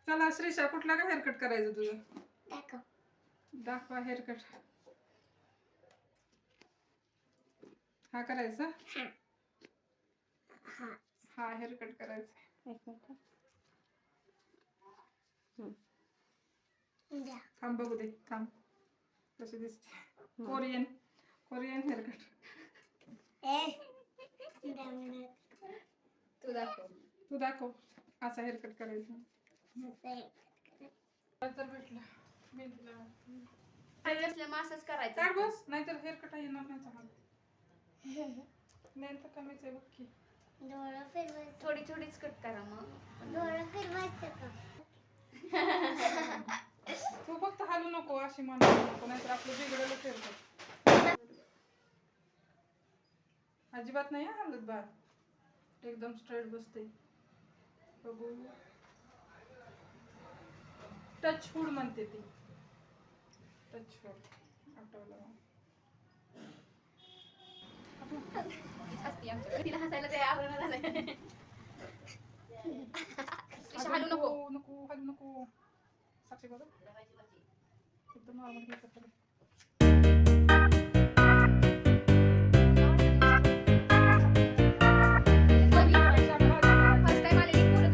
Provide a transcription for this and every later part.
चला श्रीषा, कुठला का हेअरकट करायचं तुझं? दाखव. दाखवा हेअरकट. हा करायचा? हा. हा. हा हेअरकट करायचा. एक मिनिट. द्या. थांब बघू दे, थांब कशी दिसते. Korean Korean haircut. द्या मिनिट. तू दाखव. तू दाखव असा हेअरकट करायचा. तर भेटला मी तुला मासच करायचं काढ बस, नाहीतर हेअरकट येणार नाही चांगला. नाही तर कमीच आहे बघ की. डोळा फिरवायचं. थोडी थोडीच कट करा मग. डोळा फिरवायचं का? तू फक्त हालू नको, अशी म्हणू नको, नाहीतर आपलं बिघडलं हेअरकट. अजिबात नाही हालत बाळ, एकदम स्ट्रेट बसते. बघू, टच हुड म्हणते ती. टच हुड आठवलं. असते आमच्याकडे. तिला हसायला ते आवडणार झालंय. हालू नको. नको हालू नको. साक्षी बघ एकदम नॉर्मल हेअरकट कर. फर्स्ट टाइम आलेली पोरं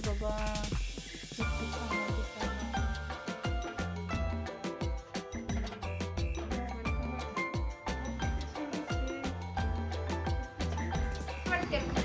बाबा किती छान आहे दिसायला. पटकन